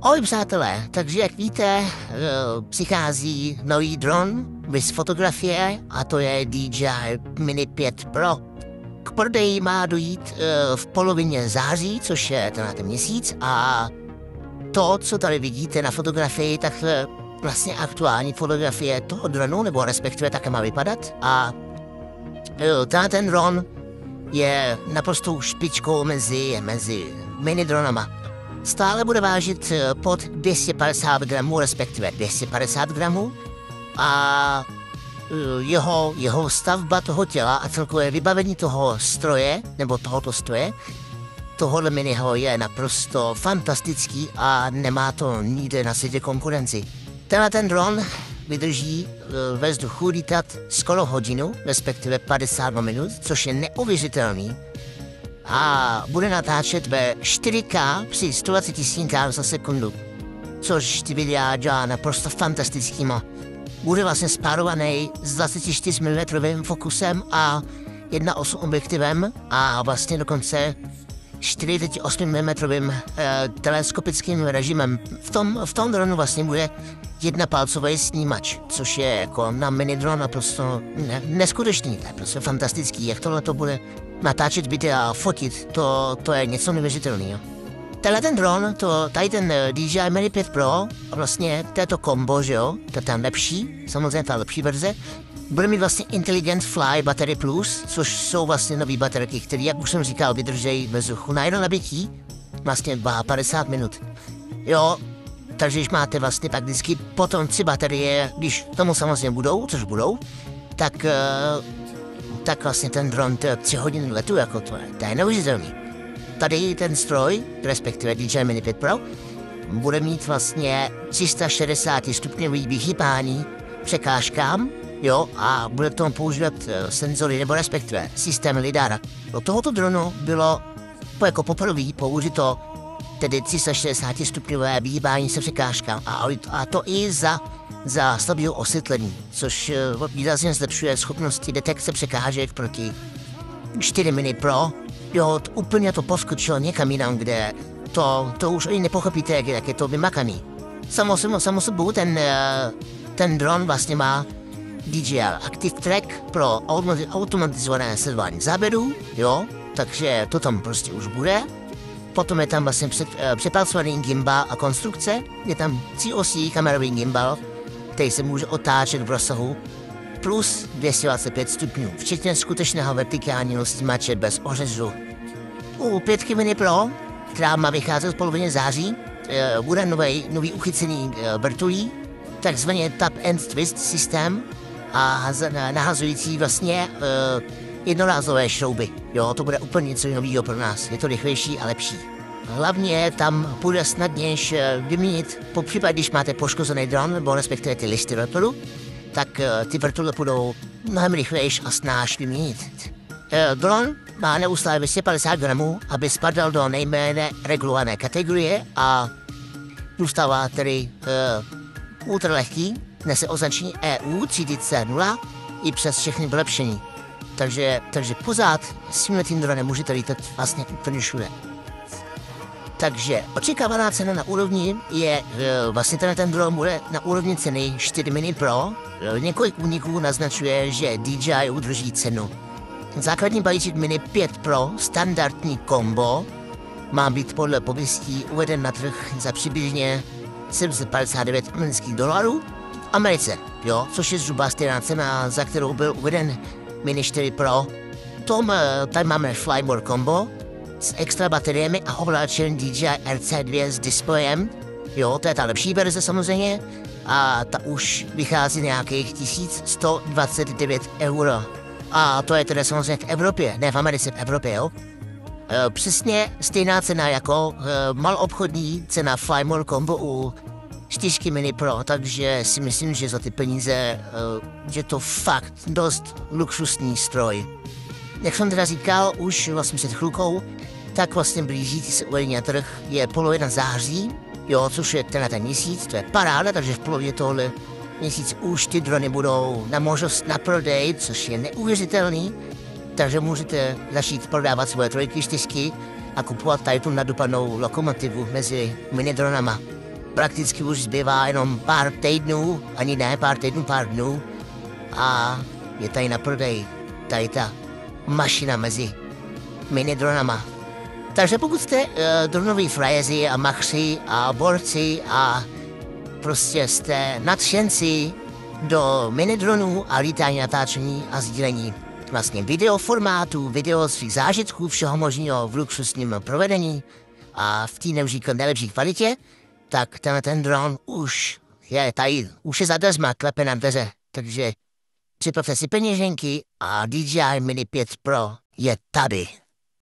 Ahoj přátelé, takže jak víte, přichází nový dron, vys fotografie, a to je DJI Mini 5 Pro. K prodeji má dojít v polovině září, což je ten měsíc, a to, co tady vidíte na fotografii, tak vlastně aktuální fotografie toho dronu, nebo respektive také má vypadat. A ten dron je naprostou špičkou mezi mini dronama. Stále bude vážit pod 250 gramů, respektive 250 gramů, a jeho stavba toho těla a celkové vybavení toho stroje, nebo tohoto stroje, tohohle miniho je naprosto fantastický a nemá to nikde na světě konkurenci. Ten dron vydrží ve vzduchu lítat skoro hodinu, respektive 52 minut, což je neuvěřitelný. A bude natáčet ve 4K při 120 tisínkách za sekundu, což ty videa dělá naprosto fantastickýma. Bude vlastně spárovaný s 24 mm fokusem a 1.8 objektivem a vlastně dokonce 48 mm teleskopickým režimem. V tom dronu vlastně bude jednopalcový snímač, což je jako na mini dron naprosto neskutečný, to je prostě fantastický, jak tohle to bude natáčet videa a fotit, to je něco neuvěřitelného. Ten dron, tady ten DJI Mini 5 Pro, vlastně této kombo, že jo, to je ten lepší, samozřejmě ta lepší verze, bude mít vlastně Intelligent Fly Battery Plus, což jsou vlastně nový baterky, které, jak už jsem říkal, vydržejí ve vzduchu na jedno nabití, vlastně 50 minut. Jo, takže když máte vlastně pak vždycky potom 3 baterie, když tomu samozřejmě budou, což budou, tak vlastně ten dron 3 hodiny letu, jako to je neuvěřitelný. Tady ten stroj, respektive DJI Mini 5 Pro, bude mít vlastně 360 stupňový vyhýbání překážkám, jo, a bude tomu používat senzory, nebo respektive systém lidara. Do tohoto dronu bylo jako poprvé použito tedy 360 stupňové vyhýbání se překážkám a to i za slabého osvětlení, což výrazně zlepšuje schopnosti detekce překážek proti 4 Mini Pro. Jo, úplně to poskočilo někam jinam, kde to už ani nepochopíte, jak je to vymakaný. Samo sebou ten dron vlastně má DJI Active Track pro automatizované sledování záběrů, jo, takže to tam prostě už bude. Potom je tam vlastně přepracovaný gimbal a konstrukce, je tam 3osí kamerový gimbal, který se může otáčet v rozsahu plus 225 stupňů, včetně skutečného vertikálního snímače bez ořezu. U 5 Mini Pro, která má vycházet v polovině září, bude nový uchycený vrtulí, takzvaný tap and twist systém a nahazující vlastně jednorázové šrouby. Jo, to bude úplně něco nového pro nás, je to rychlejší a lepší. Hlavně tam bude snadnější vyměnit, po případě, když máte poškozený dron, nebo respektive ty listy vrtulu, tak ty vrtule budou mnohem rychlejší a snáš vyměnit. Dron má neustále 250 gramů, aby spadal do nejméně regulované kategorie a zůstává tedy ultralehký, nese označení EU 3.0 i přes všechny vylepšení. Takže pořád s tímhletím dronem můžete lítat vlastně úplně všude. Takže očekávaná cena na úrovni je, vlastně ten dron bude na úrovni ceny 4 Mini Pro. Několik úniků naznačuje, že DJI udrží cenu. Základní balíček Mini 5 Pro, standardní kombo, má být podle pověstí uveden na trh za přibližně 759 amerických dolarů v Americe, jo, což je zhruba stejná cena, za kterou byl uveden Mini 4 Pro. Tady máme Flymore kombo s extra bateriemi a ovladačem DJI RC2 s displejem. Jo, to je ta lepší verze samozřejmě a ta už vychází nějakých 1129 euro. A to je teda samozřejmě v Evropě, ne v Americe, v Evropě, jo. Přesně stejná cena jako maloobchodní cena Flymore kombo u 4 Mini Pro, takže si myslím, že za ty peníze je to fakt dost luxusní stroj. Jak jsem teda říkal už vlastně před chvilkou, tak vlastně blížící se uvedení na trh je polovina září, jo, což je ten měsíc, to je paráda, takže v polovině tohle měsíc už ty drony budou na možnost na prodej, což je neuvěřitelný, takže můžete začít prodávat svoje trojky, čtyřky a kupovat tady tu nadupanou lokomotivu mezi minidronama. prakticky už zbývá jenom pár týdnů, ani ne pár týdnů, pár dnů a je tady na prodej tady ta mašina mezi mini dronama. Takže pokud jste dronoví frajeři a machři a borci a prostě jste nadšenci do minidronů a lítání, natáčení a sdílení vlastně videoformátu, video svých zážitků, všeho možného v luxusním provedení a v té nejlepší kvalitě, tak ten dron už je tady, už je za dveřma, klepe na dveře. Takže připravte si peněženky a DJI Mini 5 Pro je tady.